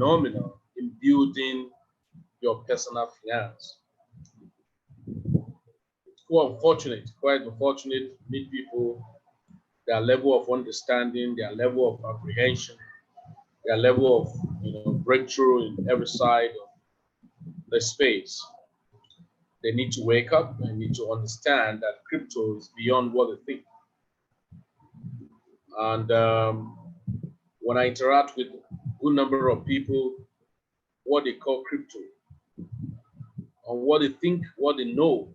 phenomenal in building your personal finance. It's quite unfortunate to meet people, their level of understanding, their level of apprehension, their level of breakthrough in every side of the space. They need to wake up and need to understand that crypto is beyond what they think. And when I interact with a good number of people, what they call crypto, or what they think, what they know,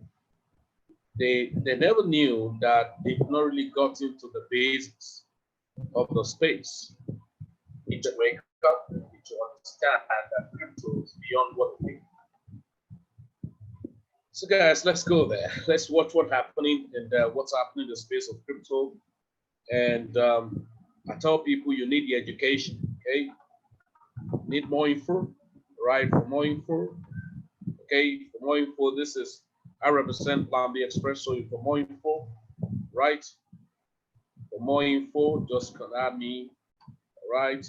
they never knew that they've not really got into the basics of the space. They need to wake up and need to understand that crypto is beyond what they think. So guys, let's go there. Let's watch what's happening and what's happening in the space of crypto. And I tell people you need the education, okay? Need more info, right? For more info, okay? For more info, I represent Plan B Express, so for more info, right? For more info, just contact me, all right?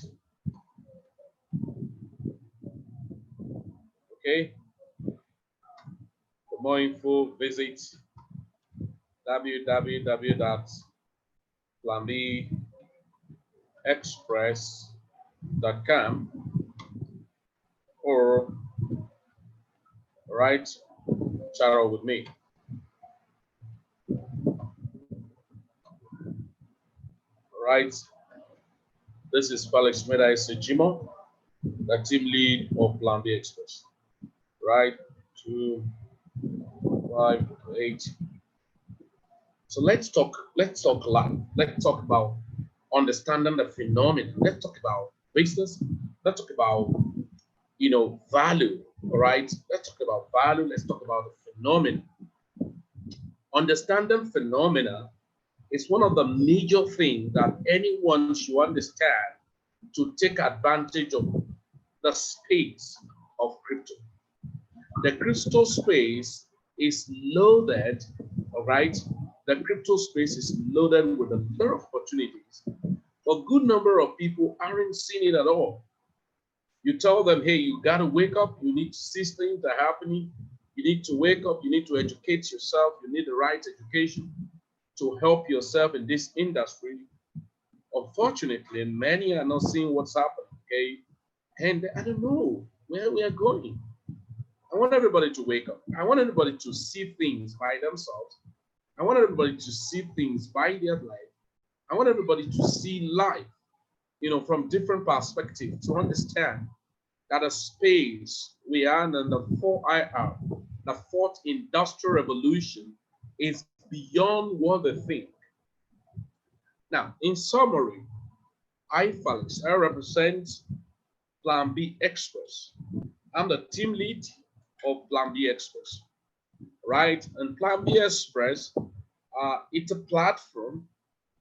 Okay? For more info, visit www.planbexpress.com or chat out with me. Right. This is Felix Meda Sejimo, the team lead of Plan B Express. Right. 2, 5, 8. So let's talk live. Let's talk about understanding the phenomenon. Let's talk about business. Let's talk about value. All right. Let's talk about value. Let's talk about the phenomenon. Understanding phenomena is one of the major things that anyone should understand to take advantage of the space of crypto. The crypto space is loaded, all right? The crypto space is loaded with a lot of opportunities. A good number of people aren't seeing it at all. You tell them, hey, you got to wake up. You need to see things that are happening. You need to wake up. You need to educate yourself. You need the right education to help yourself in this industry. Unfortunately, many are not seeing what's happening, okay? And I don't know where we are going. I want everybody to wake up. I want everybody to see things by themselves. I want everybody to see things by their life. I want everybody to see life, from different perspectives, to understand that a space we are in the 4IR, the fourth industrial revolution, is beyond what they think. Now, in summary, I represent Plan B Express. I'm the team lead of Plan B Express, right? And Plan B Express, it's a platform.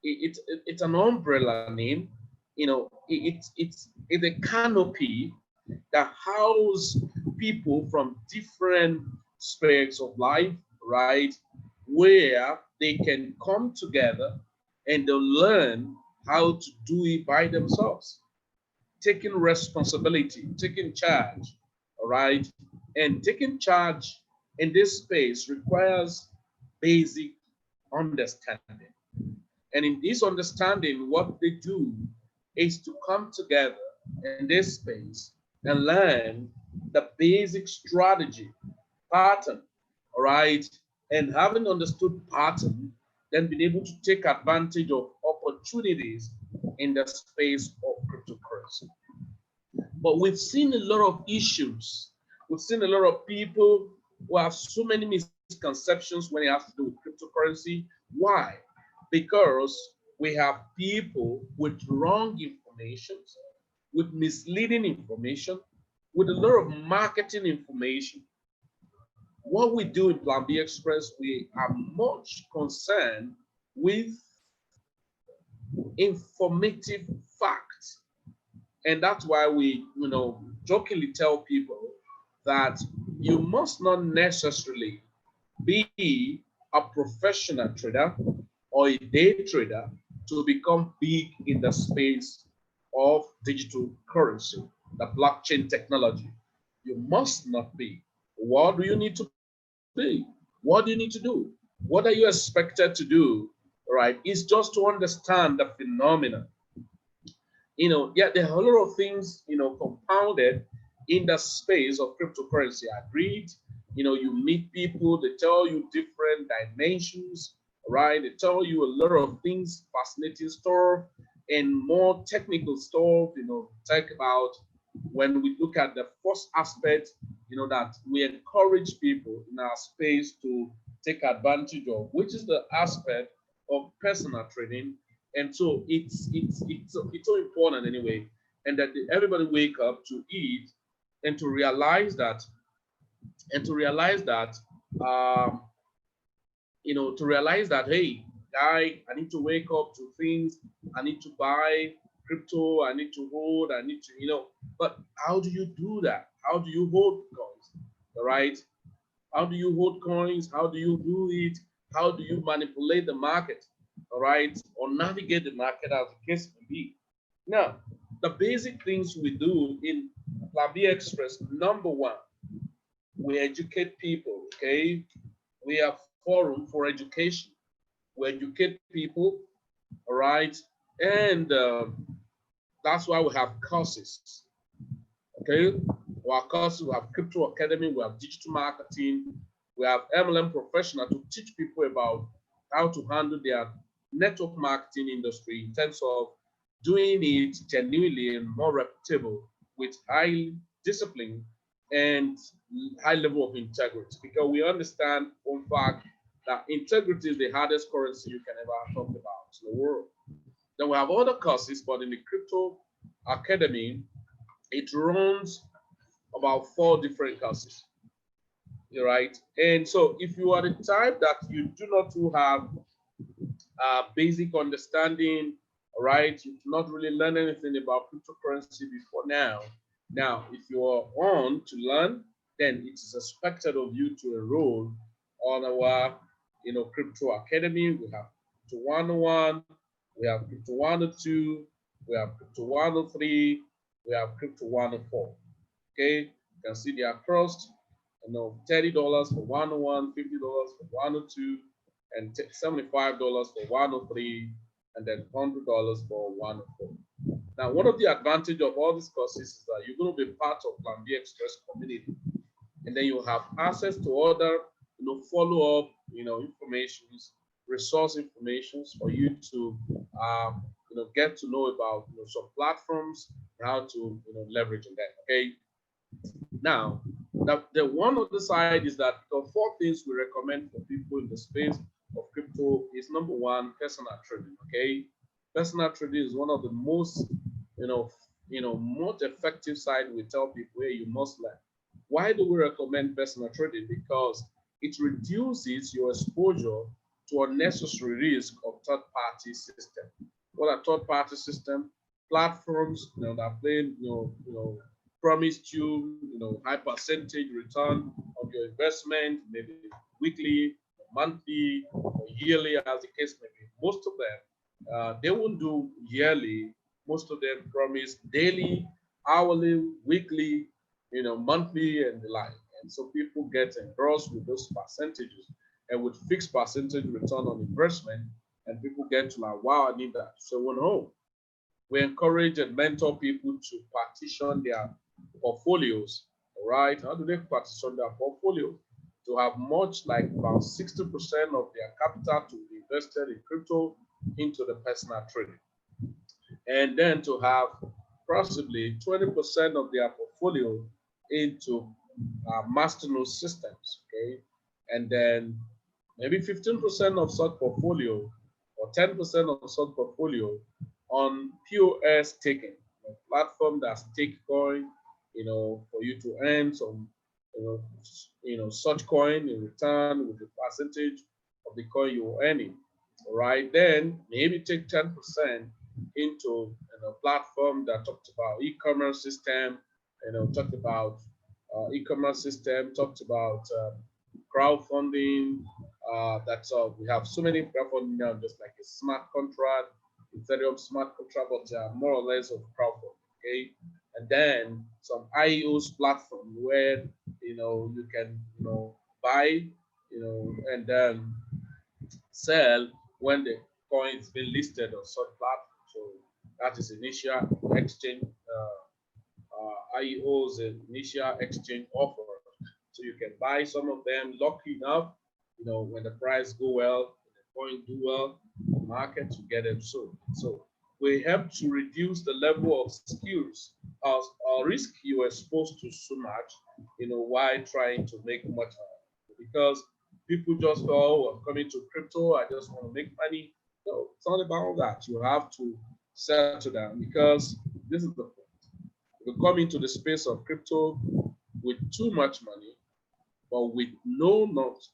It's an umbrella name. It's a canopy that houses people from different aspects of life, right? Where they can come together and they'll learn how to do it by themselves, taking responsibility, taking charge, all right? And taking charge in this space requires basic understanding. And in this understanding, what they do is to come together in this space and learn the basic strategy, pattern, all right? And having understood pattern, then being able to take advantage of opportunities in the space of cryptocurrency. But we've seen a lot of issues. We've seen a lot of people who have so many misconceptions when it has to do with cryptocurrency. Why? Because we have people with wrong information, with misleading information, with a lot of marketing information. What we do in Plan B Express, we are much concerned with informative facts. And that's why we, jokingly tell people that you must not necessarily be a professional trader or a day trader to become big in the space of digital currency. the blockchain technology. You must not be. What do you need to be? What do you need to do? What are you expected to do? Right? It's just to understand the phenomenon. Yeah, there are a lot of things, compounded in the space of cryptocurrency. Agreed. You meet people, they tell you different dimensions, right? They tell you a lot of things, fascinating stuff, and more technical stuff, talk about when we look at the first aspect, that we encourage people in our space to take advantage of, which is the aspect of personal trading. And so it's so important anyway, and that everybody wake up to eat and to realize that um, hey, guy, I need to wake up to things. I need to buy crypto. I need to hold. I need to, But how do you do that? How do you hold coins? All right. How do you hold coins? How do you do it? How do you manipulate the market? All right, or navigate the market as the case may be. Now, the basic things we do in Plan B Express, number one, we educate people. Okay, we have forum for education. We educate people. All right, and that's why we have courses. Okay, our courses, we have Crypto Academy, we have digital marketing, we have MLM professional to teach people about how to handle their network marketing industry in terms of doing it genuinely and more reputable with high discipline and high level of integrity. Because we understand, in fact, that integrity is the hardest currency you can ever talk about in the world. Then we have other courses, but in the Crypto Academy, it runs about 4 different courses. You're right. And so if you are the type that you do not have basic understanding, right, you do not really learn anything about cryptocurrency before now. Now, if you are on to learn, then it is expected of you to enroll on our, Crypto Academy. We have Crypto 101, we have Crypto 102, we have Crypto 103, we have Crypto 104. Okay, you can see they are crossed. $30 for 101, $50 for 102, and $75 for 103, and then $100 for 104. Now, one of the advantages of all these courses is that you're going to be part of Plan B Express community, and then you have access to other, follow-up, informations, resource informations for you to, get to know about, some platforms, how to, leverage on that. Okay. Now, the one other side is that the 4 things we recommend for people in the space of crypto is number one, personal trading. Okay, personal trading is one of the most, most effective side we tell people, hey, you must learn. Why do we recommend personal trading? Because it reduces your exposure to unnecessary risk of third-party system. What are third-party system? Platforms, that play, promised you, high percentage return of your investment, maybe weekly, monthly, or yearly, as the case may be. Most of them, they won't do yearly. Most of them promise daily, hourly, weekly, monthly, and the like. And so people get engrossed with those percentages and with fixed percentage return on investment. And people get to like, wow, I need that. So when home, we encourage and mentor people to partition their portfolios. All right, how do they partition their portfolio? To have much like about 60% of their capital to be invested in crypto into the personal trading, and then to have possibly 20% of their portfolio into masternode systems. Okay, and then maybe 15% of such portfolio or 10% of such portfolio on POS taking, a platform that's take coin, for you to earn some, such coin in return with the percentage of the coin you're earning. All right, then maybe take 10% into a platform that talked about e-commerce system, talked about e-commerce system, talked about crowdfunding. That's we have so many crowdfunding now, just like a smart contract, Ethereum smart contract, but more or less of crowdfunding. Okay, and then some IEOs platform where you can buy and then sell when the coin is being listed on such platform. So that is initial exchange IEOs, initial exchange offer. So you can buy some of them, lucky enough, when the price go well, when the coin do well, the market to get them sold. So we help to reduce the level of skills or risk you are exposed to so much, while trying to make much because people just go, oh, I'm coming to crypto, I just want to make money. No, it's not about that. You have to settle down because this is the point. You come into the space of crypto with too much money, but with no much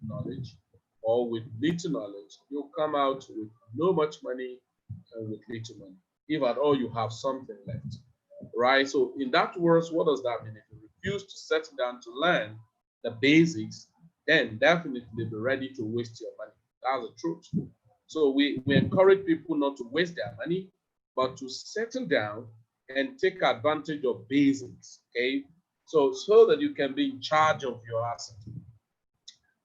knowledge, or with little knowledge, you'll come out with no much money and with little money. If at all you have something left, right? So in that words, what does that mean? If you refuse to settle down to learn the basics, then definitely be ready to waste your money. That's the truth. So we encourage people not to waste their money, but to settle down and take advantage of basics, okay? So that you can be in charge of your asset.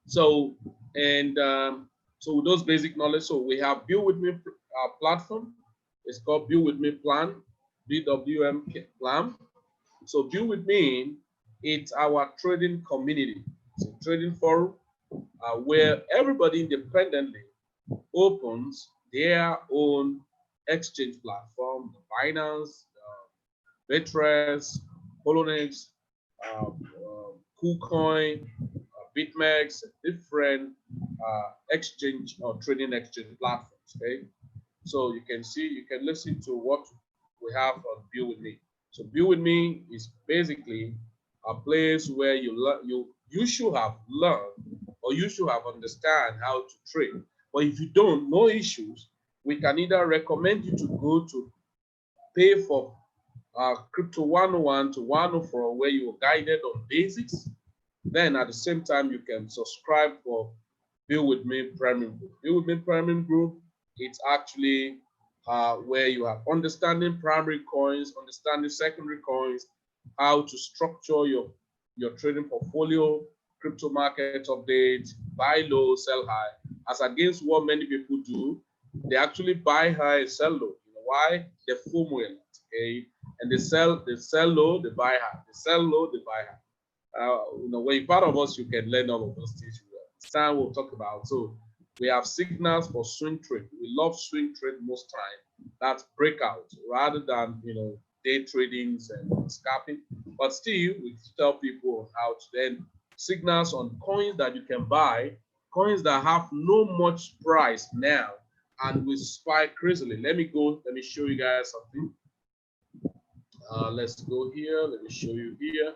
So, and so with those basic knowledge, so we have Build With Me platform. It's called Build With Me Plan, BWM Plan. So Build With Me, it's our trading community. It's a trading forum where everybody independently opens their own exchange platform, the Binance, Bittrex, Poloniex, KuCoin, BitMEX, different exchange or trading exchange platforms. Okay, so you can see, you can listen to what we have on Build With Me. So Build With Me is basically a place where you should have learned, or you should have understand how to trade. But if you don't, no issues. We can either recommend you to go to pay for Crypto 101 to 104, where you are guided on basics. Then at the same time, you can subscribe for Build With Me Premium Group. Build With Me Premium Group, it's actually where you have understanding primary coins, understanding secondary coins, how to structure your trading portfolio, crypto market update, buy low, sell high, as against what many people do. They actually buy high and sell low. You know why? They FOMO it, okay? And they sell low, they buy high. They sell low, they buy high. When you're part of us, you can learn all of those things. Sam will talk about. So we have signals for swing trade. We love swing trade most time. That's breakout rather than day tradings and scalping. But still, we tell people how to then signals on coins that you can buy, coins that have no much price now and will spike crazily. Let me show you guys something. Let's go here. Let me show you here.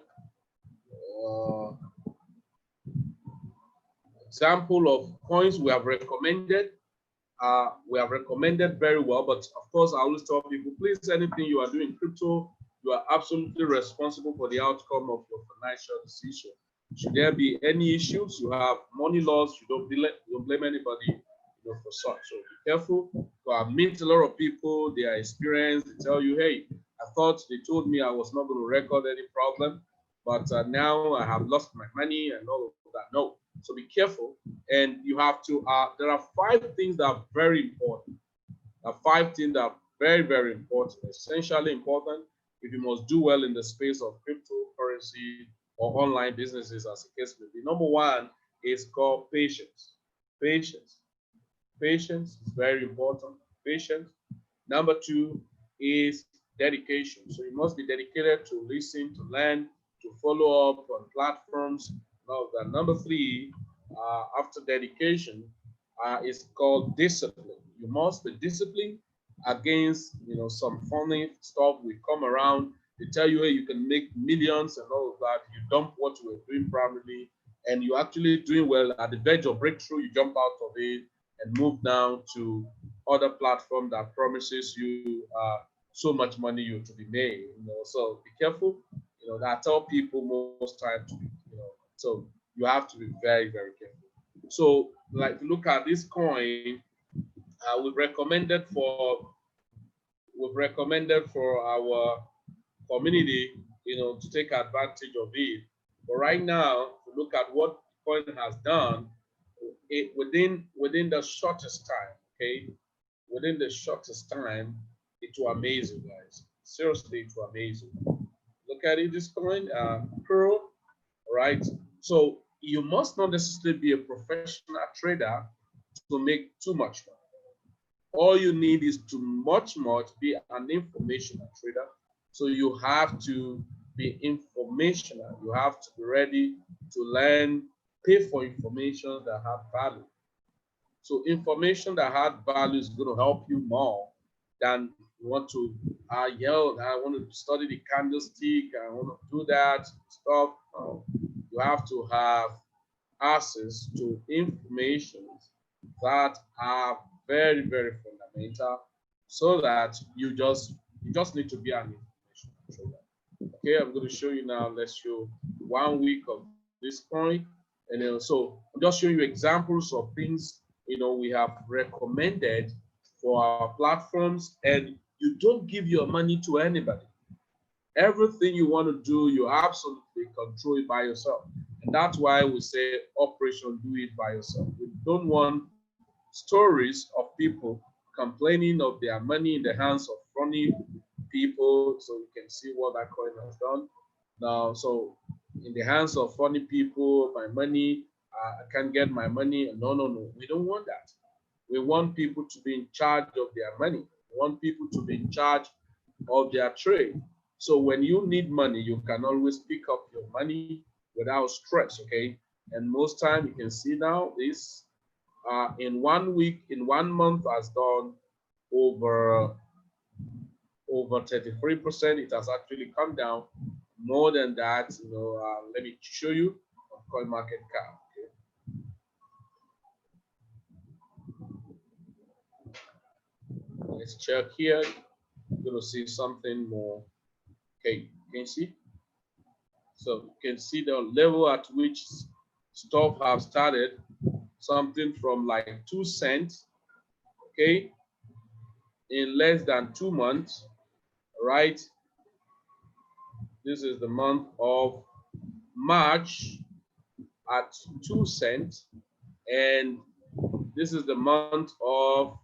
Example of coins we have recommended. We have recommended very well, but of course, I always tell people, please, anything you are doing crypto, you are absolutely responsible for the outcome of your financial decision. Should there be any issues, you have money loss, you don't blame anybody for such. So be careful. I meet a lot of people, they are experienced, they tell you, hey, I thought they told me I was not going to record any problem, but now I have lost my money and all of that. No. So be careful, and you have to. There are 5 things that are very important. There are 5 things that are very, very important, essentially important if you must do well in the space of cryptocurrency or online businesses, as the case may be. Number 1 is called patience. Patience. Patience is very important. Patience. Number 2 is dedication. So you must be dedicated to listen, to learn, to follow up on platforms. Now, the number 3, after dedication, is called discipline. You must be disciplined against, some funny stuff will come around. They tell you, hey, you can make millions and all of that. You dump what you were doing primarily, and you're actually doing well. At the verge of breakthrough, you jump out of it and move down to other platform that promises you so much money you to be made. So be careful. I tell people most times to be, so you have to be very, very careful. So, like, look at this coin. We've recommended for our community, to take advantage of it. But right now, to look at what coin has done, within the shortest time, okay, within the shortest time, it will amaze you guys. Seriously, it will amaze you. Look at it, this coin, Pearl, right? So you must not necessarily be a professional trader to make too much money. All you need is to much be an informational trader. So you have to be informational. You have to be ready to learn, pay for information that have value. So information that has value is going to help you more than you want to yell, I want to study the candlestick, I want to do that stuff. You have to have access to information that are very, very fundamental, so that you just need to be an information trader. Okay, I'm going to show you now. Let's show 1 week of this point, and then so I'm just showing you examples of things we have recommended for our platforms, and you don't give your money to anybody. Everything you want to do, you absolutely control it by yourself. And that's why we say operation do it by yourself. We don't want stories of people complaining of their money in the hands of funny people. So you can see what that coin has done. Now, so in the hands of funny people, my money, I can't get my money. No, no, no. We don't want that. We want people to be in charge of their money. We want people to be in charge of their trade. So when you need money, you can always pick up your money without stress, okay? And most time you can see now this in 1 week, in 1 month has done over 33%. It has actually come down more than that. Let me show you on CoinMarketCap. Okay. Let's check here. You're going to see something more. Okay, you can see. So you can see the level at which stuff have started, something from like 2 cents, okay, in less than 2 months, right? This is the month of March at 2 cents, and this is the month of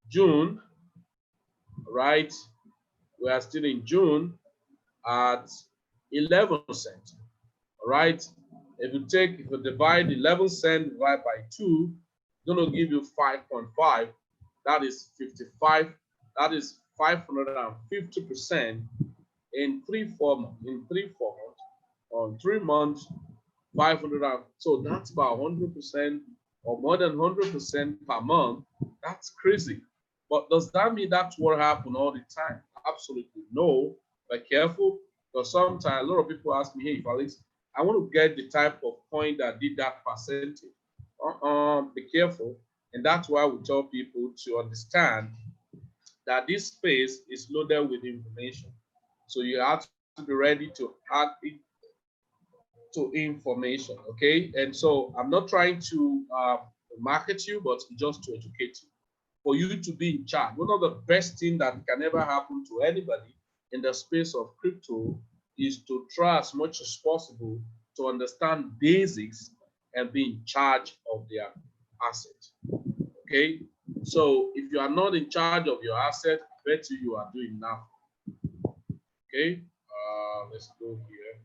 June, right? We are still in June at 11 cents, right? If you divide 11 cents divided by 2, it's going to give you 5.5. That is 55. That is 550% in 3-4 months. On 3 months, 500. So that's about 100% or more than 100% per month. That's crazy. But does that mean that's what happens all the time? Absolutely no. Be careful, because sometimes a lot of people ask me, hey, Felix, I want to get the type of coin that did that percentage. Be careful. And that's why we tell people to understand that this space is loaded with information. So you have to be ready to add it to information, okay? And so I'm not trying to market you, but just to educate you. For you to be in charge, one of the best things that can ever happen to anybody in the space of crypto is to try as much as possible to understand basics and be in charge of their asset, okay? So if you are not in charge of your asset, I bet you are doing nothing, okay? Let's go here.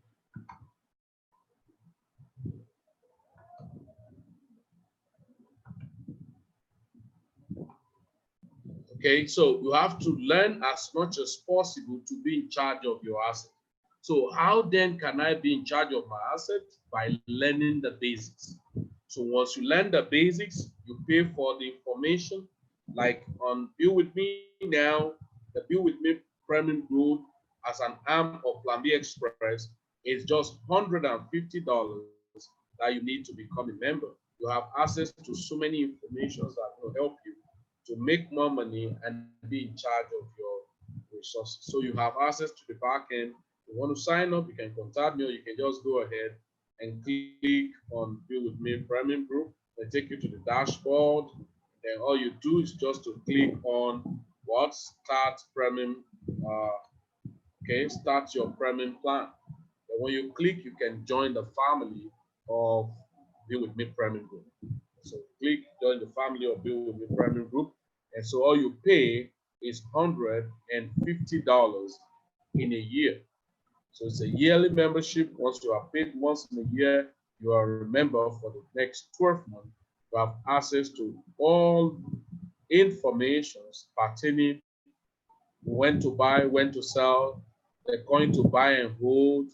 Okay, so you have to learn as much as possible to be in charge of your asset. So how then can I be in charge of my asset? By learning the basics. So once you learn the basics, you pay for the information. Like on Build With Me now, the Build With Me Premium Group as an arm of Plan B Express is just $150 that you need to become a member. You have access to so many information that will help you to make more money and be in charge of your resources. So you have access to the back end. If you want to sign up, you can contact me, or you can just go ahead and click on Build With Me Premium Group. They take you to the dashboard. Then all you do is just to click on what? Start premium. Okay, start your premium plan. And when you click, you can join the family of Be With Me Premium Group. So click join the family of Be With Me Premium Group. And so all you pay is $150 in a year. So it's a yearly membership. Once you are paid once in a year, you are a member for the next 12 months. You have access to all informations pertaining when to buy, when to sell, the coin to buy and hold,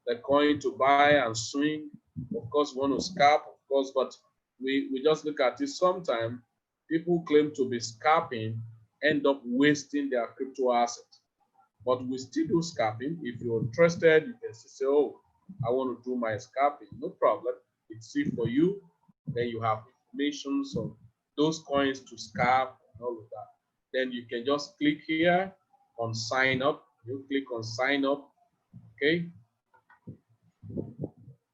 the coin to buy and swing. Of course, we want to scalp, of course, but we just look at it. Sometimes people claim to be scalping, end up wasting their crypto assets. But we still do scalping. If you're interested, you can say, oh, I want to do my scalping. No problem. It's free for you. Then you have information on those coins to scalp and all of that. Then you can just click here on sign up. You click on sign up. Okay.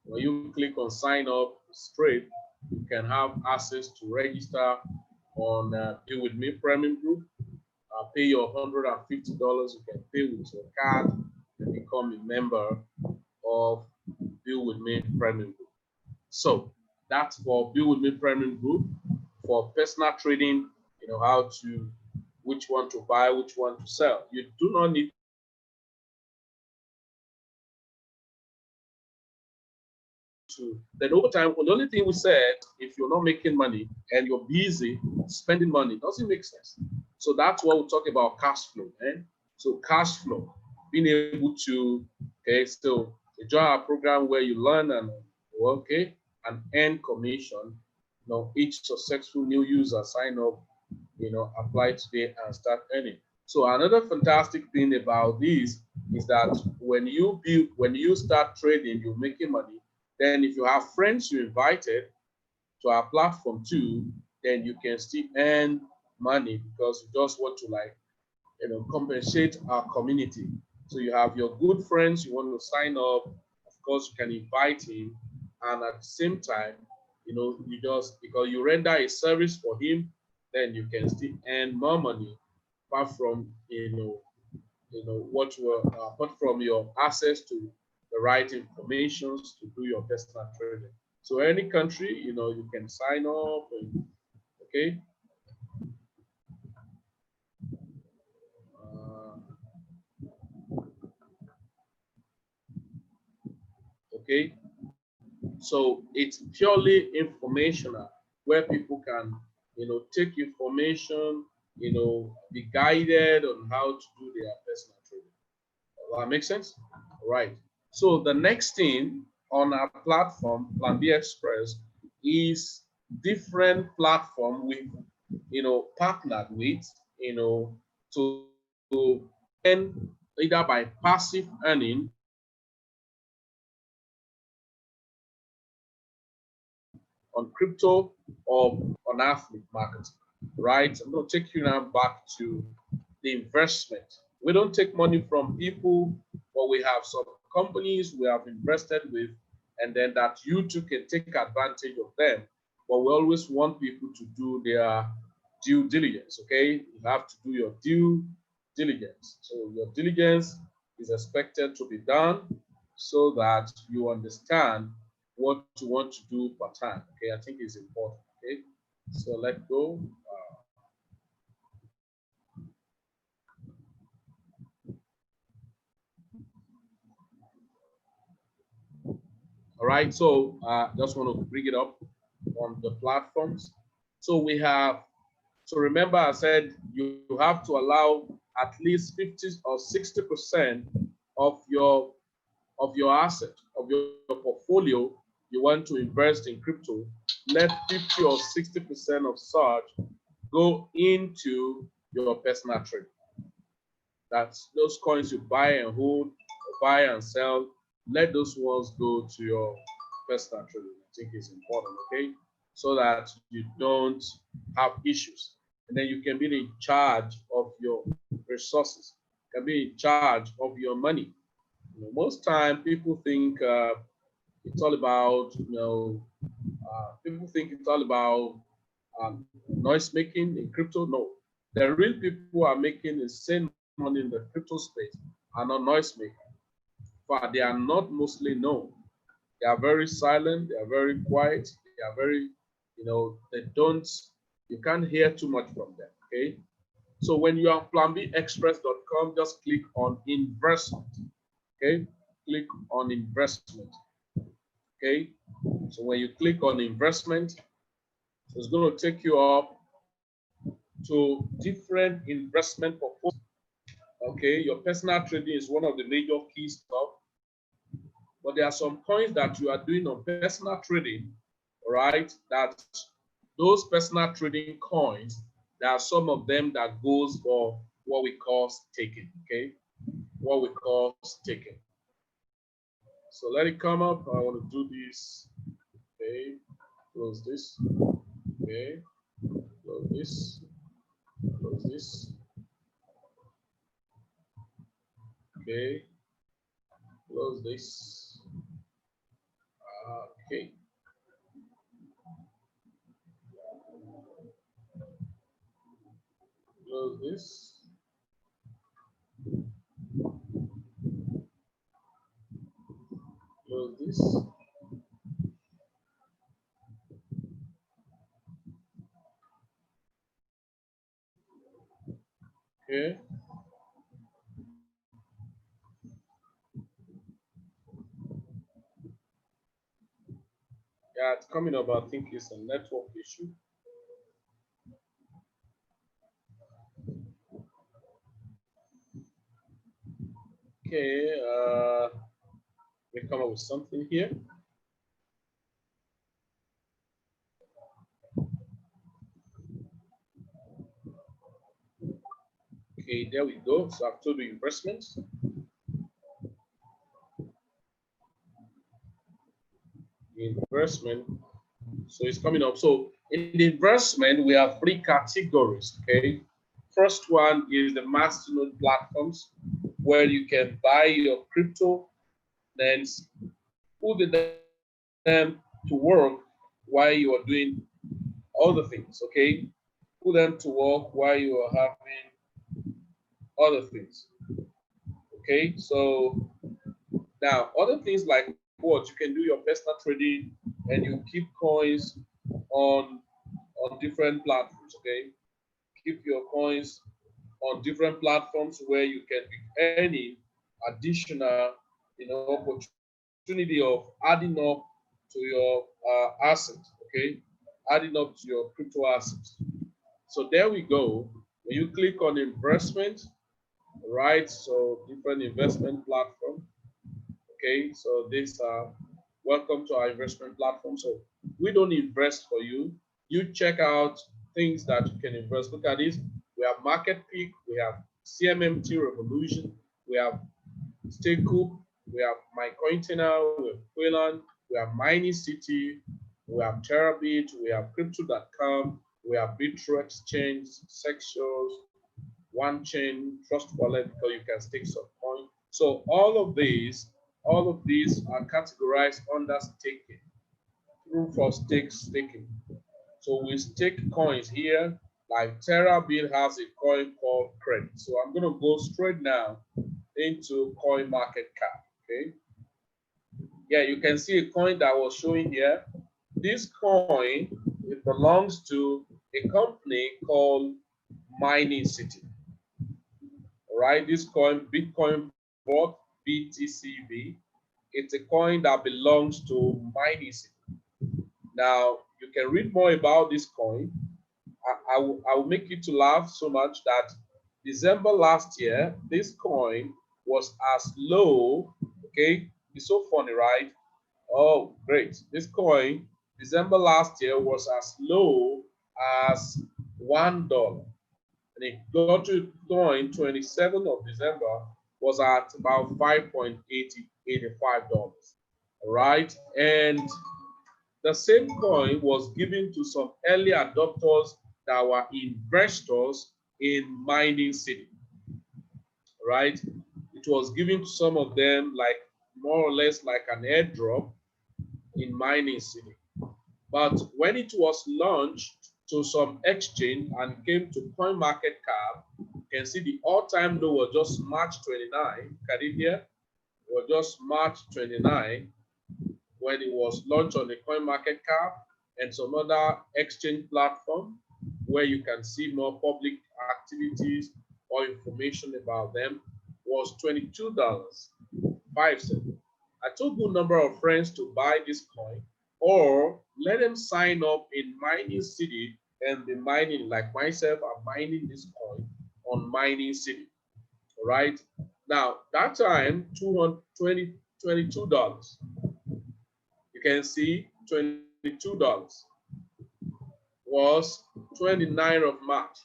When you click on sign up straight, you can have access to register on Be With Me Premium Group. Pay your $150. You can pay with your card and become a member of Be With Me Premium Group. So that's for Be With Me Premium Group. For personal trading, you know how to, which one to buy, which one to sell. You do not need to. Then over time, the only thing we said, if you're not making money and you're busy spending money, doesn't make sense. So that's what we talk about cash flow. So cash flow, being able to, okay, so join our program where you learn and okay, and earn commission. You know, each successful new user sign up, you know, apply today and start earning. So another fantastic thing about this is that when you start trading, you're making money. Then if you have friends you invited to our platform too, then you can still earn money because you just want to, like, you know, compensate our community. So you have your good friends, you want to sign up, of course you can invite him, and at the same time, you know, you just, because you render a service for him, then you can still earn more money apart from, what were apart from your access to the right informations to do your personal trading. So any country, you know, you can sign up and, okay. Okay, so it's purely informational where people can, you know, take information, you know, be guided on how to do their personal trading. Does that make sense? All right. So the next thing on our platform, Plan B Express, is different platform we, you know, partnered with, you know, to earn either by passive earning on crypto or on affiliate marketing, right? I'm going to take you now back to the investment. We don't take money from people, but we have some companies we have invested with, and then that you too can take advantage of them. But we always want people to do their due diligence, okay? You have to do your due diligence. So your diligence is expected to be done so that you understand what you want to do per time. Okay, I think it's important. Okay, so let's go. All right, so just want to bring it up on the platforms. So we have, so remember I said you have to allow at least 50 or 60% of your asset, of your portfolio you want to invest in crypto. Let 50 or 60% of such go into your personal trading. That's those coins you buy and hold, or buy and sell. Let those ones go to your personal trading. I think it's important, okay? So that you don't have issues. And then you can be in charge of your resources, you can be in charge of your money. You know, most time people think it's all about, people think it's all about noise making in crypto. No, The real people who are making insane money in the crypto space are not noisemakers, but they are not mostly known. They are very silent, they are very quiet, they are very, they don't, you can't hear too much from them, okay? So when you are planbexpress.com, just click on investment, okay? Click on investment, okay? So when you click on investment, it's going to take you up to different investment proposals. Okay, your personal trading is one of the major key stuff, but there are some coins that you are doing on personal trading, right? That those personal trading coins, there are some of them that goes for what we call staking, okay? What we call staking. So let it come up. I want to do this. Okay, close this. Okay, close this. Close this. Okay, close this. Okay. Close this. Close this. Okay. Yeah, it's coming up. I think it's a network issue. Okay, we come up with something here. Okay, there we go. So I've told you investments. Investment. So it's coming up. So in the investment, we have three categories. Okay. First one is the mastodon platforms where you can buy your crypto, then put them to work while you are doing other things. Okay. Put them to work while you are having other things. Okay. So now other things like what you can do your personal trading and you keep coins on different platforms. Okay. Keep your coins on different platforms where you can be earning additional, opportunity of adding up to your assets, okay? Adding up to your crypto assets. So there we go. When you click on investment, right? So different investment platform, okay? So these are welcome to our investment platform. So we don't invest for you. You check out things that you can invest. Look at this. We have Market Peak, we have CMMT Revolution, we have Stakehoop, we have MyCoinTenor, we have Quayland, we have Mining City, we have Terabit, we have Crypto.com, we have Bitro Exchange, Sexos, OneChain, Trust Wallet, because you can stake some coin. So all of these are categorized under staking, proof of stake staking. So we stake coins here, like Terabit has a coin called Credit. So I'm going to go straight now into Coin Market Cap. Okay. Yeah, you can see a coin that was showing here. This coin, it belongs to a company called Mining City. All right, this coin, Bitcoin bought BTCV. It's a coin that belongs to Mining City. Now, you can read more about this coin. I will make you to laugh so much that December last year, this coin was as low, okay? It's so funny, right? Oh, great. This coin, December last year, was as low as $1. And it got to coin 27th of December was at about $5.85. All right. And the same coin was given to some early adopters that were investors in Mining City, right? It was given to some of them like more or less like an airdrop in Mining City. But when it was launched, to some exchange and came to CoinMarketCap. You can see the all-time low was just March 29. Can you hear? It was just March 29 when it was launched on the CoinMarketCap and some other exchange platform where you can see more public activities or information about them, was $22.05. I told a good number of friends to buy this coin or let them sign up in Mining City and be mining, like myself, I'm mining this coin on Mining City. All right. Now, that time, $22. You can see $22 was 29th of March,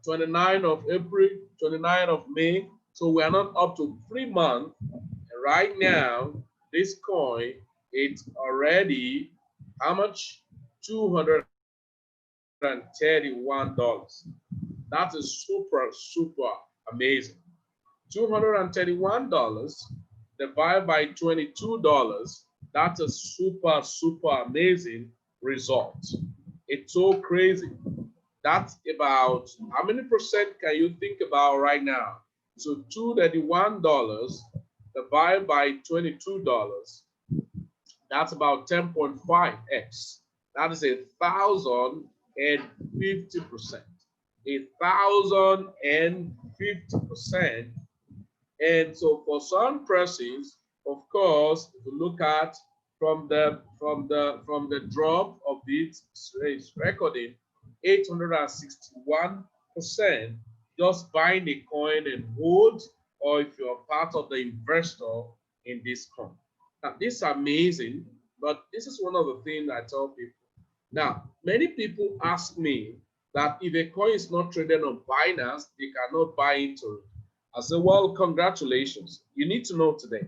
29th of April, 29th of May. So we are not up to 3 months. And right now, this coin, it's already how much? $231. That is super, super amazing. $231 divided by $22. That's a super, super amazing result. It's so crazy. That's about, how many percent can you think about right now? So $231 divided by $22, that's about 10.5x. That is 1,050%. 1,050%. And so for some persons, of course, if you look at from the drop of it, it's recording 861% just buying a coin and hold, or if you're part of the investor in this coin. Now, this is amazing, but this is one of the things I tell people. Now, many people ask me that if a coin is not traded on Binance, they cannot buy into it. I say, well, congratulations. You need to know today,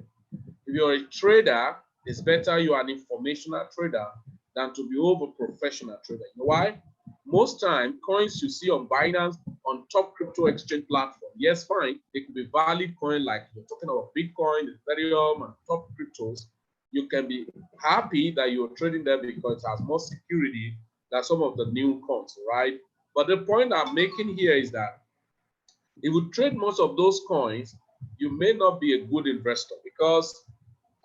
if you're a trader, it's better you are an informational trader than to be over professional trader. You know why? Most time, coins you see on Binance, on top crypto exchange platform, yes, fine, they could be valid coin like you're talking about Bitcoin, Ethereum, and top cryptos. You can be happy that you're trading there because it has more security than some of the new coins, right? But the point I'm making here is that if you trade most of those coins, you may not be a good investor, because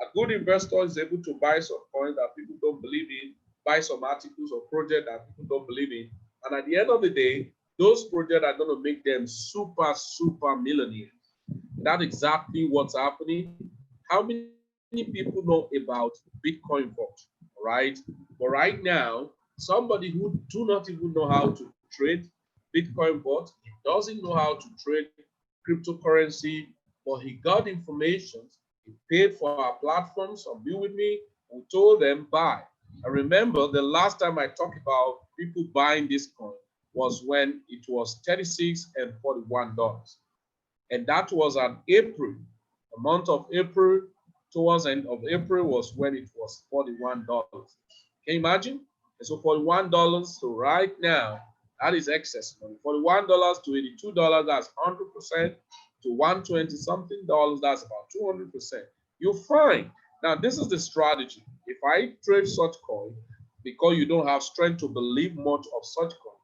a good investor is able to buy some coins that people don't believe in, buy some articles or projects that people don't believe in. And at the end of the day, those projects are going to make them super, super millionaires. That's exactly what's happening. How many people know about Bitcoin Vault, right? But right now, somebody who do not even know how to trade Bitcoin Vault, he doesn't know how to trade cryptocurrency, but he got information. He paid for our platforms, or be with me. We told them buy. I remember the last time I talked about people buying this coin was when it was $36 and $41. And that was in April. The month of April, towards the end of April was when it was $41. Can you imagine? And so $41 to right now, that is excess money. $41 to $82, that's 100%. To 120 something dollars, that's about 200%. You're fine. Now, this is the strategy. If I trade such coin, because you don't have strength to believe much of such coin,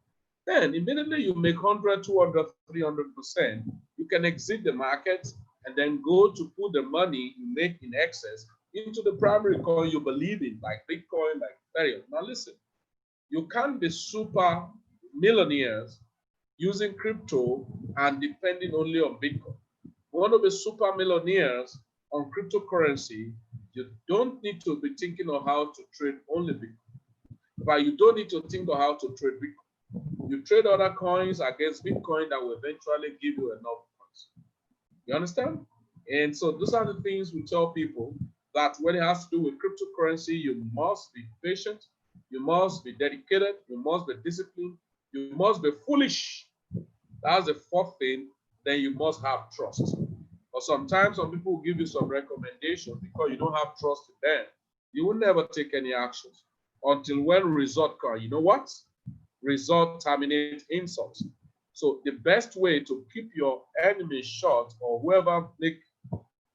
then immediately you make 100, 200, 300%. You can exit the market and then go to put the money you make in excess into the primary coin you believe in, like Bitcoin, like Ethereum. Now listen, you can't be super millionaires using crypto and depending only on Bitcoin. You want to be super millionaires on cryptocurrency, you don't need to be thinking of how to trade only Bitcoin. But you don't need to think of how to trade Bitcoin. You trade other coins against Bitcoin that will eventually give you enough coins. You understand? And so those are the things we tell people, that when it has to do with cryptocurrency, you must be patient, you must be dedicated, you must be disciplined, you must be foolish. That's the fourth thing. Then you must have trust. But sometimes some people will give you some recommendations because you don't have trust in them. You will never take any actions until when result comes. You know what? Result terminate insult. So the best way to keep your enemy shut, or whoever make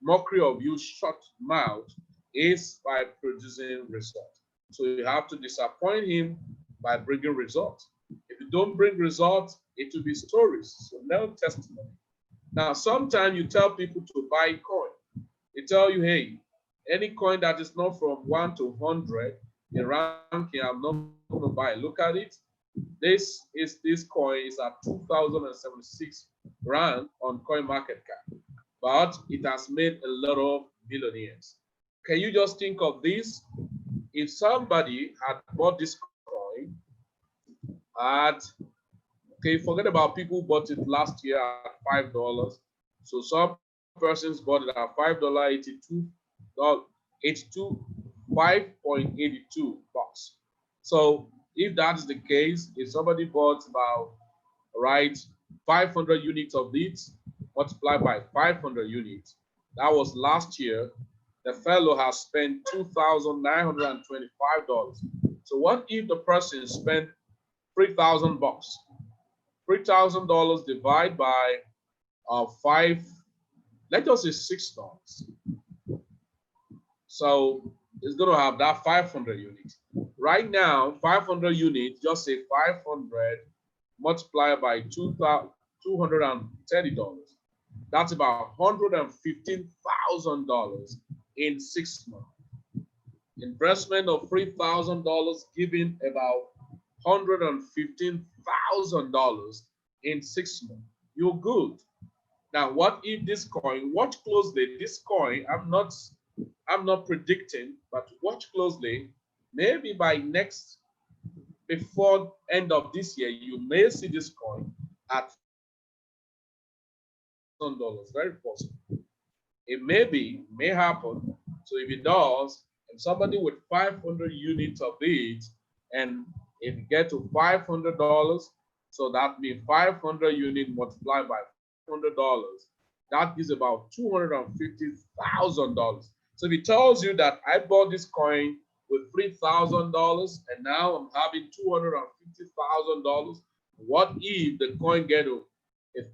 mockery of you shut mouth, is by producing result. So you have to disappoint him by bringing results. If you don't bring results, it will be stories. So no testimony. Now, sometimes you tell people to buy coin. They tell you, hey, any coin that is not from 1 to 100 in ranking, I'm not going to buy. Look at it. This coin is at 2,076 rand on CoinMarketCap, but it has made a lot of millionaires. Can you just think of this? If somebody had bought this coin at, okay, forget about people who bought it last year at $5. So some persons bought it at $5.82, 5.82 bucks. So if that is the case, if somebody bought about, right, 500 units of it, multiplied by 500 units, that was last year, the fellow has spent $2,925. So what if the person spent 3,000 bucks? $3,000 divided by 5, let's just say $6. So it's going to have that 500 units. Right now, 500 units, just say 500 multiplied by $230. That's about $115,000 in 6 months. Investment of $3,000 giving about $115,000 in 6 months. You're good. Now, what if this coin? Watch closely. This coin, I'm not predicting, but watch closely. Maybe before end of this year, you may see this coin at $1,000. Very possible. It may happen. So if it does, and somebody with 500 units of it, and if you get to $500, so that means 500 units multiplied by $100, that is about $250,000. So if it tells you that I bought this coin with $3,000 and now I'm having $250,000, what if the coin get to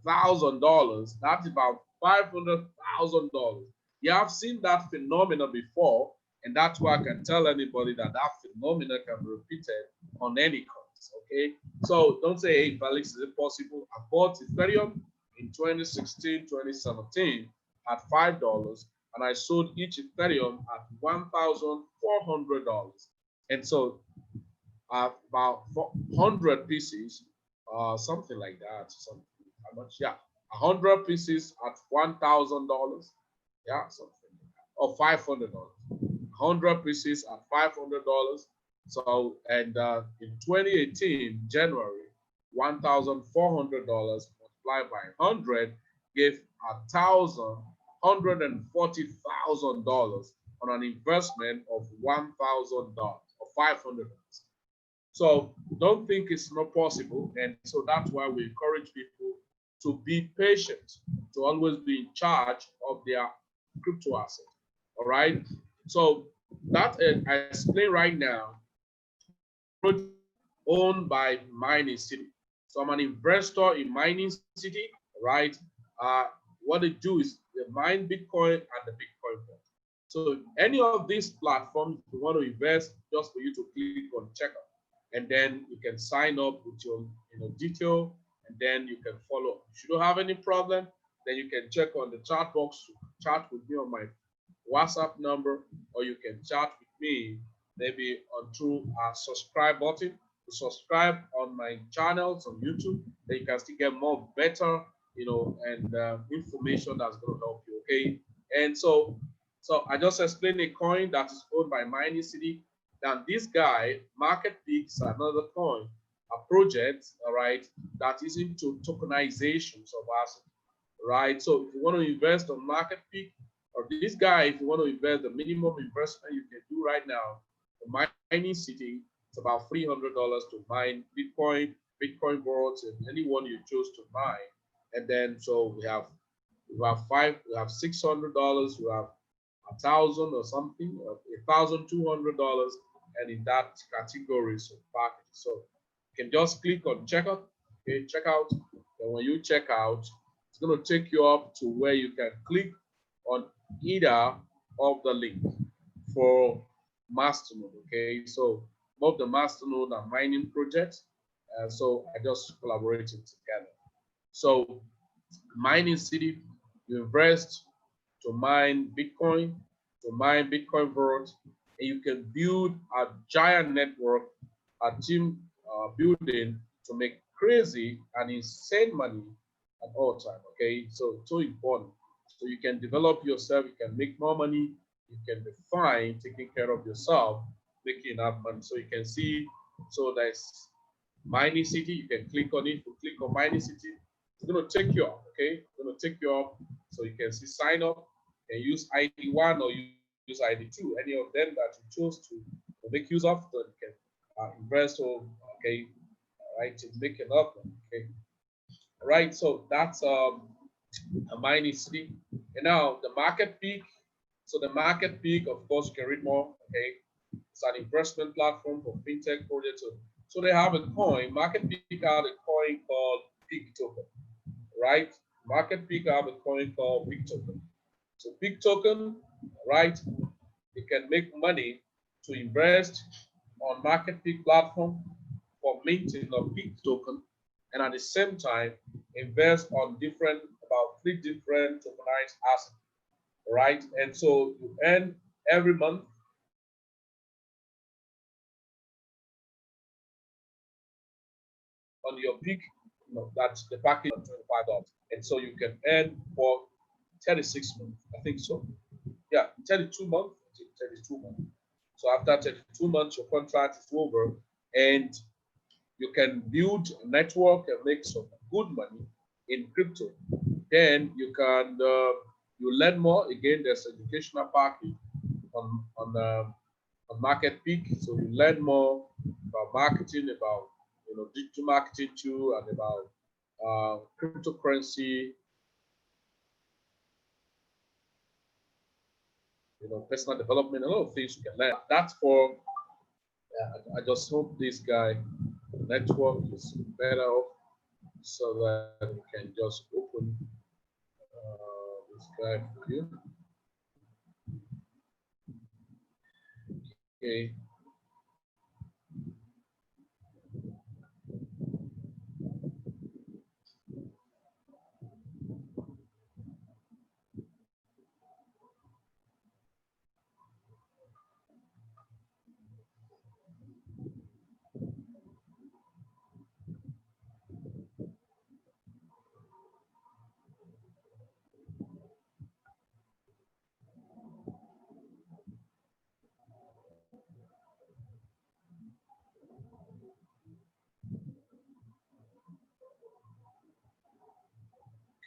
$1,000? That's about $500,000. You have seen that phenomenon before, and that's why I can tell anybody that phenomenon can be repeated on any coins. Okay, so don't say, hey, Felix, is it possible? I bought Ethereum in 2016, 2017 at $5, and I sold each Ethereum at $1,400. And so about 100 pieces, something like that. Something, how much? Yeah, 100 pieces at $1,000. Yeah, something like that. Or $500. 100 pieces at $500. So, and in 2018, January, $1,400 multiplied by 100 gave $140,000 on an investment of $1,000 or $500. So don't think it's not possible. And so that's why we encourage people to be patient, to always be in charge of their crypto asset. All right. So that I explain right now, owned by Mining City. So I'm an investor in Mining City, right? What they do is they mine Bitcoin at the Bitcoin port. So any of these platforms, if you want to invest, just for you to click on checkout, and then you can sign up with your detail, and then you can follow. If you don't have any problem, then you can check on the chat box, chat with me on my WhatsApp number, or you can chat with me maybe through our subscribe button. To subscribe on my channels on YouTube, then you can still get more better, and information that's going to help you. Okay, and so I just explained a coin that is owned by Mining City. Now this guy, MarketPeaks, another coin, a project, all right, that is into tokenizations of assets, right? So if you want to invest on MarketPeak, or this guy, if you want to invest, the minimum investment you can do right now, the Mining City, it's about $300 to mine Bitcoin, Bitcoin vaults, and anyone you choose to mine. And then so we have $600, we have 1,000 or something, $1,200, and in that category, so package. So you can just click on checkout. Okay, checkout. And when you check out, it's going to take you up to where you can click on either of the link for Masternode. Okay, so both the Masternode and mining projects. So I just collaborated together. So mining city, you invest to mine Bitcoin Vault, and you can build a giant network, a team building to make crazy and insane money at all time. Okay, so it's so important. So you can develop yourself, you can make more money, you can be fine taking care of yourself, making enough money. So you can see, so there's mining city, you can click on it. You click on mining city, it's going to take you up. Okay, it's going to take you up, so you can see sign up and use ID1 or use ID2, any of them that you chose to make use of, so you can invest. Or okay, right, to make it up. Okay, right. So that's a mining city. And now the market peak. So the market peak, of course, you can read more. Okay, it's an investment platform for fintech projects. So they have a coin. Market peak have a coin called Peak Token, right? Market peak have a coin called Peak Token. So Peak Token, right? You can make money to invest on market peak platform for minting of Peak Token, and at the same time invest on about 3 different tokenized assets, right? And so you earn every month on your peak, that's the package of $25. And so you can earn for 36 months, I think so. Yeah, 32 months, 32 months. So after 32 months, your contract is over, and you can build a network and make some good money in crypto. Then you can you learn more. Again, there's educational package on Market Peak, so you learn more about marketing, about digital marketing too, and about cryptocurrency, personal development, a lot of things you can learn. That's for. I just hope this guy network is better off, so that we can just open this guy for you. Okay.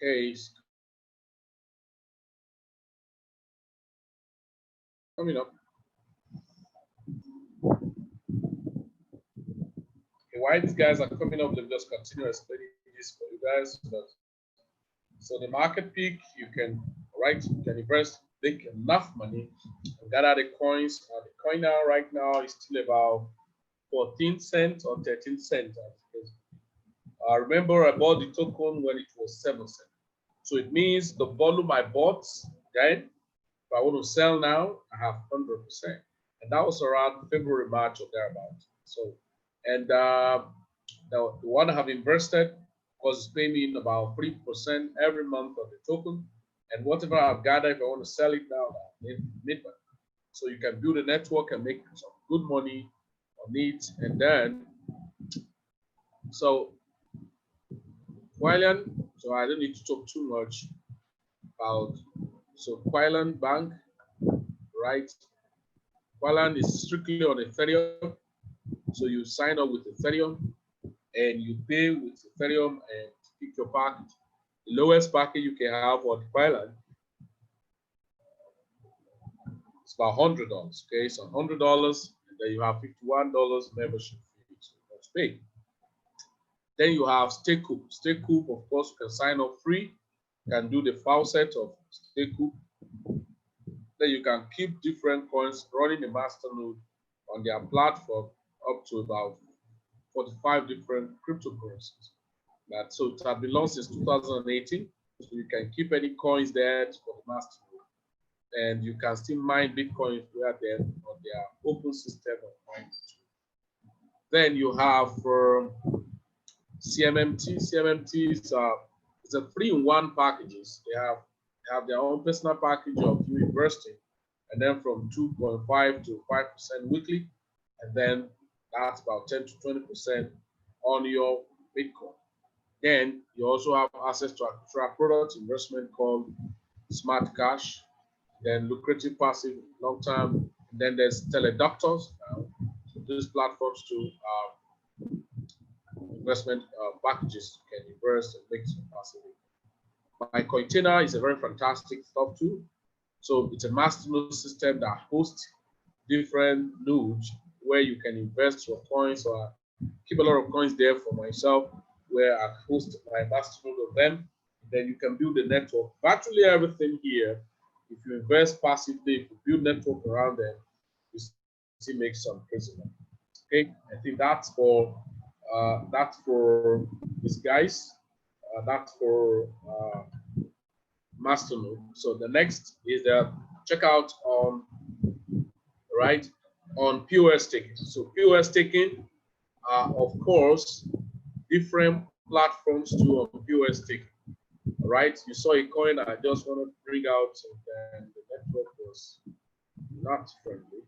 Okay, it's coming up. Okay, while these guys are coming up, let me just continue explaining this for you guys. So the market peak, you can invest, make enough money, and gather the coins. The coin now right now is still about 14 cents or 13 cents. I remember I bought the token when it was 7 cents. So it means the volume I bought, right? If I want to sell now, I have 100%. And that was around February, March, or thereabouts. So, and the one I have invested, was paying me in about 3% every month of the token. And whatever I've gathered, if I want to sell it now, I need money. So you can build a network and make some good money on it. And then, so Quillian, so I don't need to talk too much about, so Quillian Bank, right? Quillian is strictly on Ethereum. So you sign up with Ethereum and you pay with Ethereum and pick your package. The lowest package you can have on Quillian is about $100. Okay, so $100, and then you have $51 membership fee. So that's paid. Then you have Stakecoup. Stakecoup, of course, you can sign up free. You can do the faucet of Stakecoup. Then you can keep different coins running a masternode on their platform up to about 45 different cryptocurrencies. So it has been launched since 2018. So you can keep any coins there for the masternode, and you can still mine Bitcoin where they're on their open system of mining. Then you have CMMT is it's a 3-in-1 packages. They have their own personal package of university, and then from 2.5 to 5% weekly, and then that's about 10 to 20% on your Bitcoin. Then you also have access to a product investment called Smart Cash, then lucrative passive long term, and then there's teledoctors. So these platforms to investment packages you can invest and make some passive. My Container is a very fantastic stuff too. So it's a master node system that hosts different nodes where you can invest your coins, or keep a lot of coins there for myself, where I host my master node of them. Then you can build a network. Virtually everything here, if you invest passively, if you build network around them, you see make some crazy money. Okay, I think that's for these guys. That's for Masternode. So the next is the checkout on on POS taking. So POS taking, of course, different platforms to on POS taking. All right, you saw a coin I just want to bring out, and then the network was not friendly.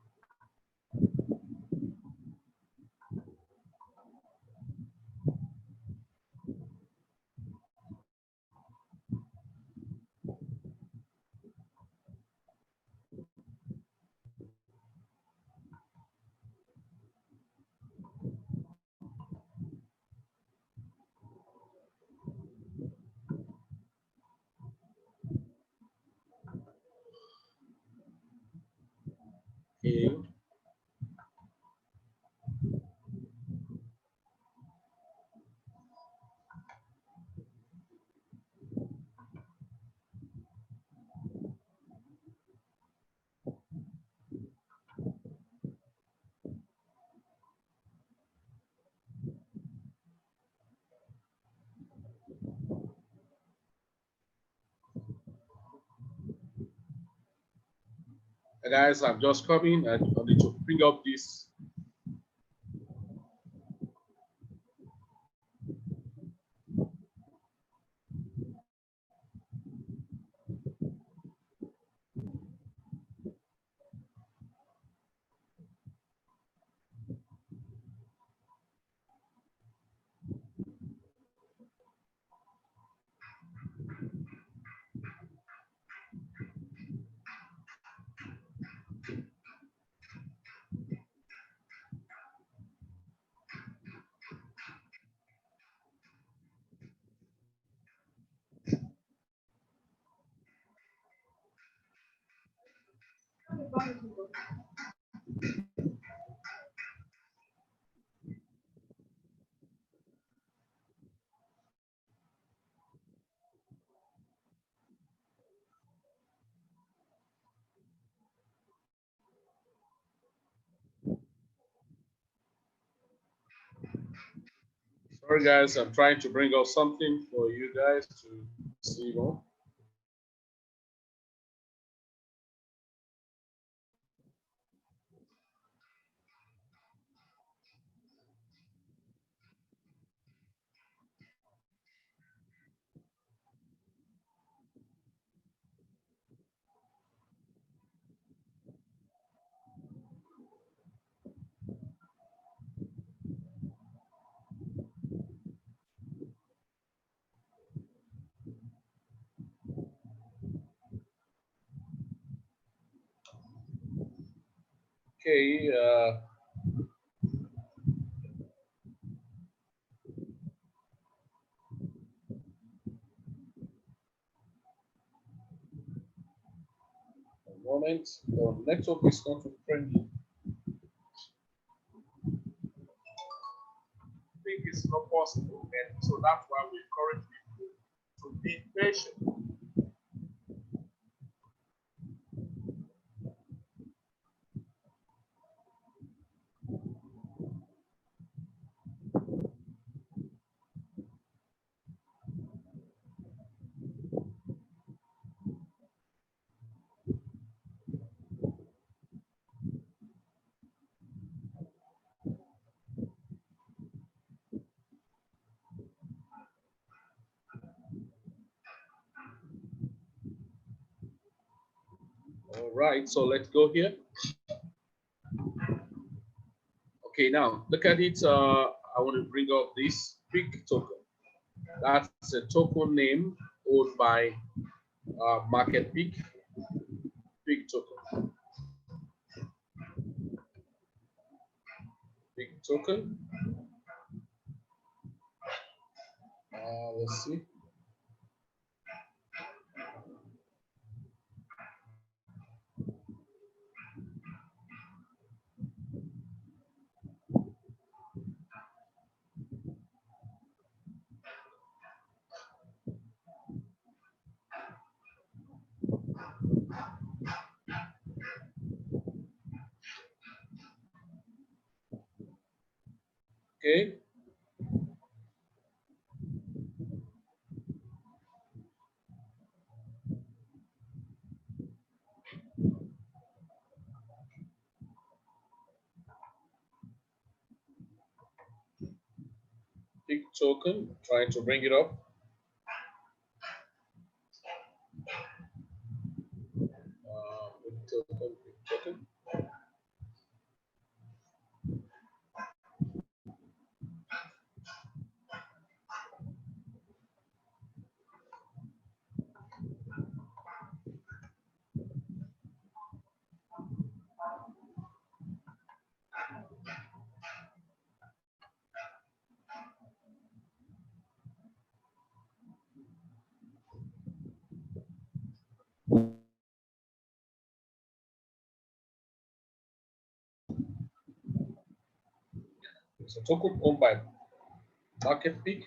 Okay. Guys, I'm just coming and I need to bring up this. Sorry guys, I'm trying to bring up something for you guys to see more. Okay, a moment. The network is not too friendly. I think it's not possible, and so that's why we encourage people to be patient. All right, so let's go here. Okay, now look at it. I want to bring up this big token. That's a token name owned by Market Peak. Big token. Big token. Let's see. Okay. Big token. Trying to bring it up. Big token. Big token. It's a token owned by Market Peak.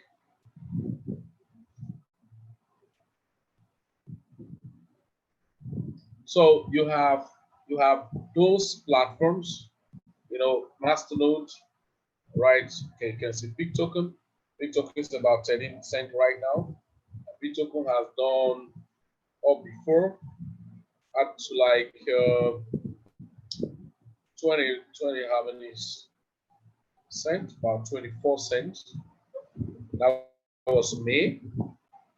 So you have those platforms, Masternode, right? Okay, you can see Big Token. Big Token is about 13% right now. Big Token has done up before up to like 20 how many cents? About 24 cents. That was May,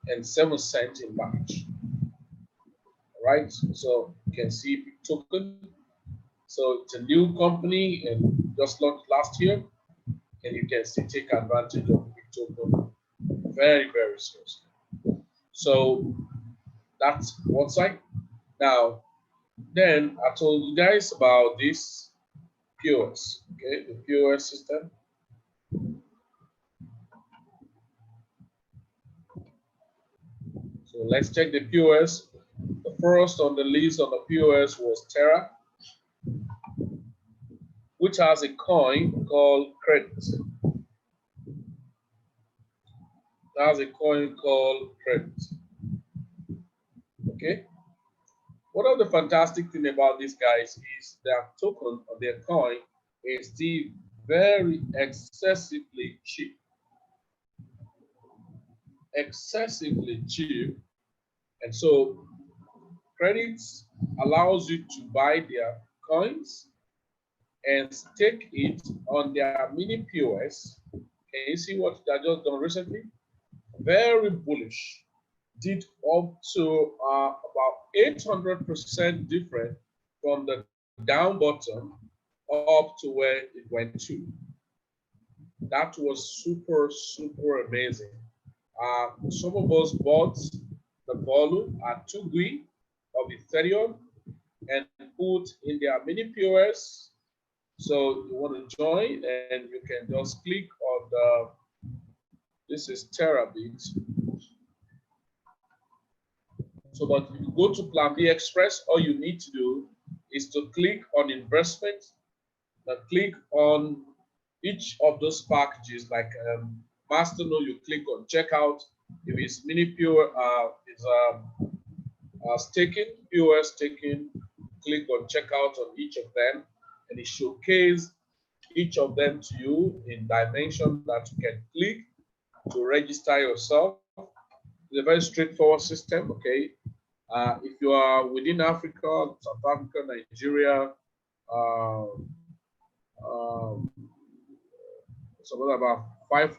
and 7 cents in March. Right? So you can see Big Token. So it's a new company and just launched last year. And you can see take advantage of Big Token very, very seriously. So that's one side. Now, then I told you guys about this POS, okay, the POS system. So let's check the POS. The first on the list on the POS was Terra, which has a coin called Credit. It has a coin called Credit. Okay. One of the fantastic thing about these guys is their token or their coin is still very excessively cheap. Excessively cheap. And so credits allows you to buy their coins and stake it on their mini POS. Can you see what they just done recently? Very bullish. Did up to about 800% different from the down bottom up to where it went to. That was super, super amazing. Some of us bought the volume at 2 GUI of Ethereum and put in their mini POS. So you want to join and you can just click on the, this is Terabit. So, but if you go to Plan B Express, all you need to do is to click on investment, then click on each of those packages, like Masternode, you click on checkout. If it's mini pure, staking, POS staking, click on checkout on each of them, and it showcases each of them to you in dimension that you can click to register yourself. It's a very straightforward system, okay? If you are within Africa, South Africa, Nigeria, some other about 5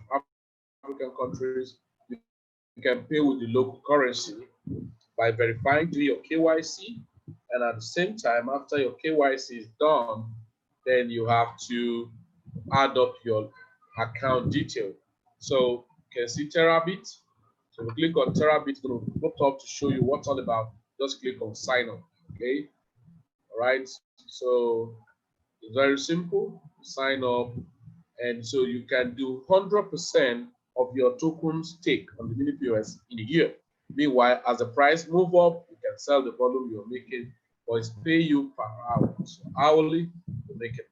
African countries, you can pay with the local currency by verifying, doing your KYC, And at the same time, after your KYC is done, then you have to add up your account detail. So you can see Terabit. So we click on Terabit, it's going to pop up to show you what's all about. Just click on sign up. Okay. All right. So it's very simple. Sign up. And so you can do 100% of your tokens take on the mini POS in a year. Meanwhile, as the price move up, you can sell the volume you're making, or it's pay you per hour. So hourly, you make it.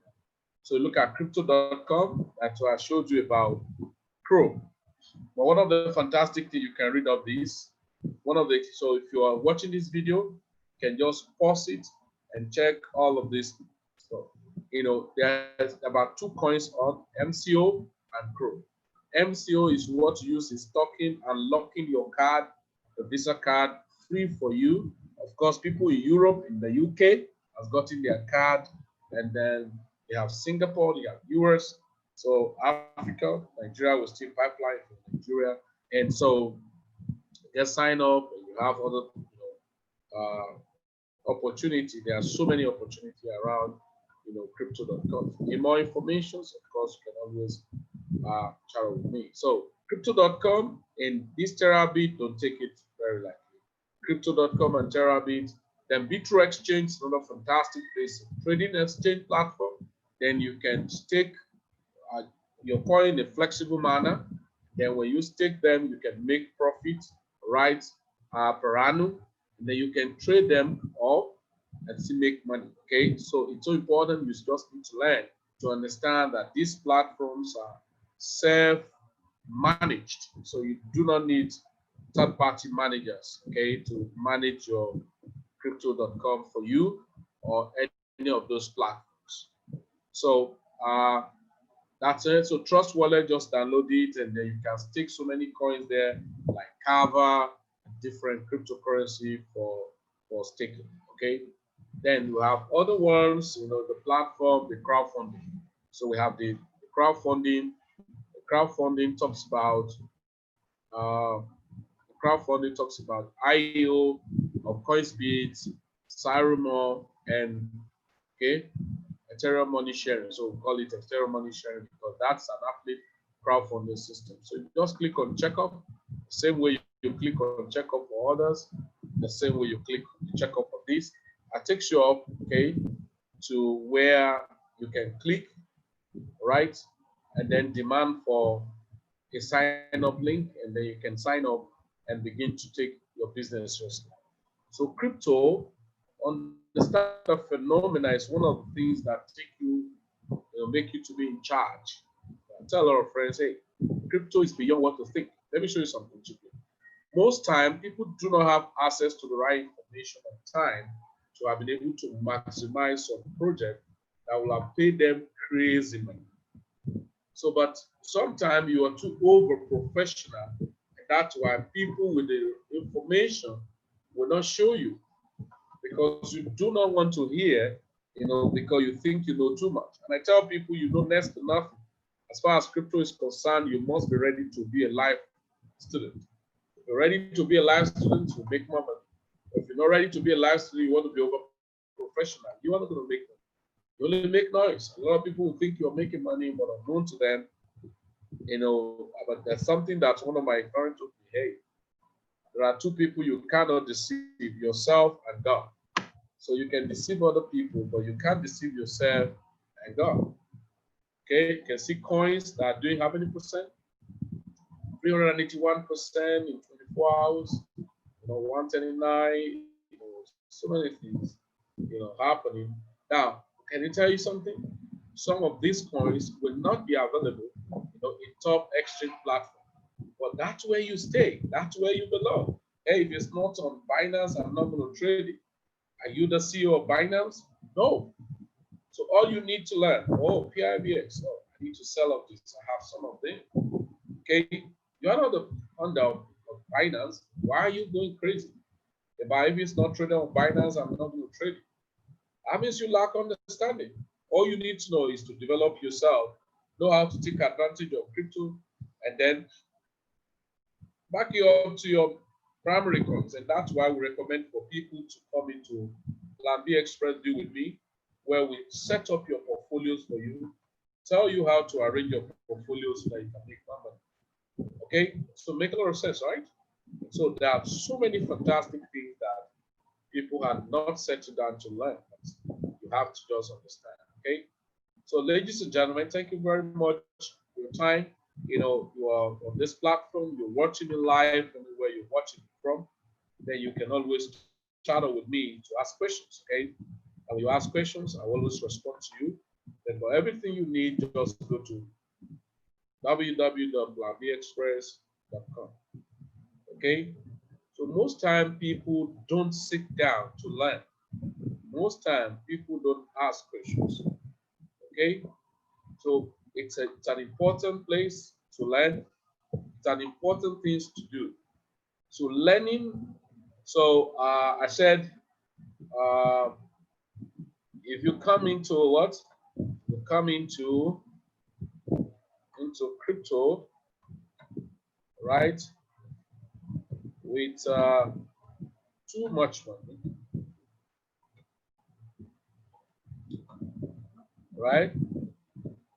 So look at crypto.com. That's what I showed you about Chrome. But one of the fantastic things you can read of this, so if you are watching this video, you can just pause it and check all of this stuff. You know, there's about 2 coins on MCO and Chrome. MCO is what you use in stocking and locking your card, the Visa card, free for you. Of course, people in Europe, in the UK, has gotten their card, and then they have Singapore, they have US. So Africa, Nigeria will still pipeline from Nigeria, and so just sign up. And you have other, opportunity. There are so many opportunity around, crypto.com. For more information, of course, you can always chat with me. So crypto.com and this Terabit, don't take it very lightly. Crypto.com and Terabit. Then Bitro Exchange, another fantastic place, trading exchange platform. Then you can stake your coin in a flexible manner. Then when you stake them, you can make profit, right, per annum. And then you can trade them off and still make money. Okay, so it's so important. You just need to learn to understand that these platforms are self-managed. So you do not need third-party managers, okay, to manage your crypto.com for you or any of those platforms. So that's it. So Trust Wallet, just download it, and then you can stake so many coins there, like Kava, different cryptocurrency for staking. Okay. Then we have other ones, the platform, the crowdfunding. So we have the crowdfunding. The crowdfunding talks about IEO of Coinsbit, Cyrimo, and Ethereum money sharing. So we call it Ethereum money sharing because that's an affiliate crowdfunding system. So you just click on checkup, the same way you click on checkup for others, the same way you click on checkup for this. It takes you up, to where you can click, right, and then demand for a sign up link, and then you can sign up and begin to take your business seriously. So crypto, understand the phenomena is one of the things that make you to be in charge. I tell a lot of friends, hey, crypto is beyond what you think. Let me show you something. Most time, people do not have access to the right information and time to have been able to maximize some project that will have paid them crazy money. So, but sometimes you are too over professional, and that's why people with the information will not show you, because you do not want to hear, because you think you know too much. And I tell people, you know next to nothing. As far as crypto is concerned, you must be ready to be a live student. If you're ready to be a live student, you make more money. If you're not ready to be a live student, you want to be over professional, you are not going to make money. You only make noise. A lot of people will think you're making money, but unknown to them, but there's something that one of my parents told me, hey, there are 2 people you cannot deceive, yourself and God. So you can deceive other people, but you can't deceive yourself and God. Okay, you can see coins that are doing how many percent? 381% in 24 hours, 139, so many things, happening. Now, can I tell you something? Some of these coins will not be available, in top exchange platform, but that's where you stay. That's where you belong. Hey, if it's not on Binance, I'm not going to trade it. Are you the CEO of Binance? No. So all you need to learn, PIBX, I need to sell off this. I have some of them. Okay, you are not the founder of Binance. Why are you going crazy? If it's not traded on Binance, I'm not going to trade it. That means you lack understanding. All you need to know is to develop yourself, know how to take advantage of crypto, and then back you up to your primary coins. And that's why we recommend for people to come into Plan B Express do with me, where we set up your portfolios for you, tell you how to arrange your portfolios so that you can make more money. Okay, so make a lot of sense, right? So there are so many fantastic things that people have not settled down to learn. You have to just understand. Okay. So, ladies and gentlemen, thank you very much for your time. You know, you are on this platform, you're watching it live, anywhere you're watching it from, then you can always chat with me to ask questions. Okay. And when you ask questions, I will always respond to you. Then for everything you need, just go to www.planbexpress.com. Okay. So most time people don't sit down to learn. Most time people don't ask questions. Okay. So it's an important place to learn. It's an important thing to do. So learning. So I said, if you come into what? You come into crypto, right? With too much money, right?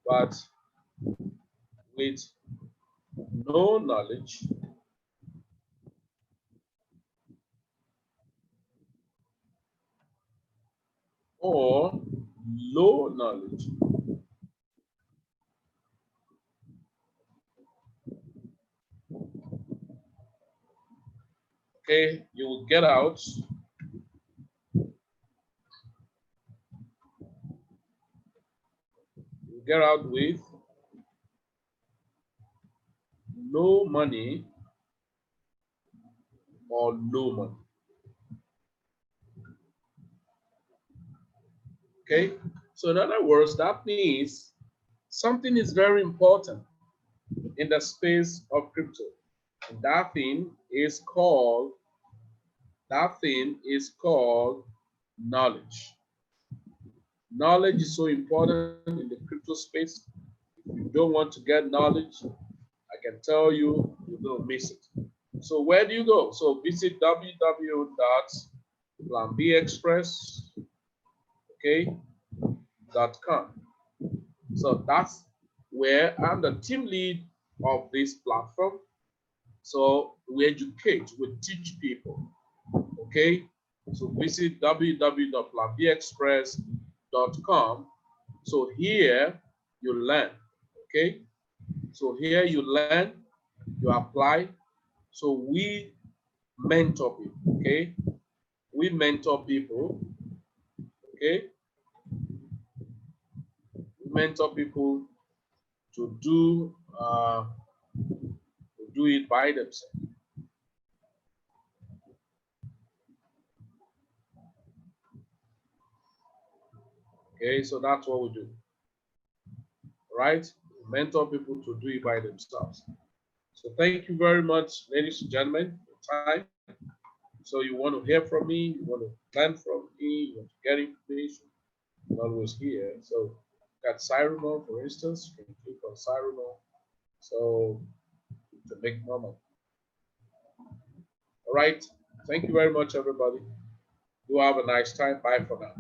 But with no knowledge, or low knowledge. Okay, you will get out. You get out with no money or low money. Okay, so in other words, that means something is very important in the space of crypto. And that thing is called knowledge. Knowledge is so important in the crypto space. If you don't want to get knowledge, I can tell you, you're going to miss it. So where do you go? So visit www.planbexpress, okay, .com. So that's where I'm the team lead of this platform. So we educate, we teach people, okay? So visit www.planbexpress.com. So here you learn, okay? So here you learn, you apply. So we mentor people, okay? We mentor people, okay? We mentor people to do it by themselves. Okay, so that's what we do, right? We mentor people to do it by themselves. So thank you very much, ladies and gentlemen, for your time. So you want to hear from me, you want to learn from me, you want to get information, I'm always here. So got Cyronol, for instance, you can click on Cyronol. So to make more money. All right. Thank you very much, everybody. You have a nice time. Bye for now.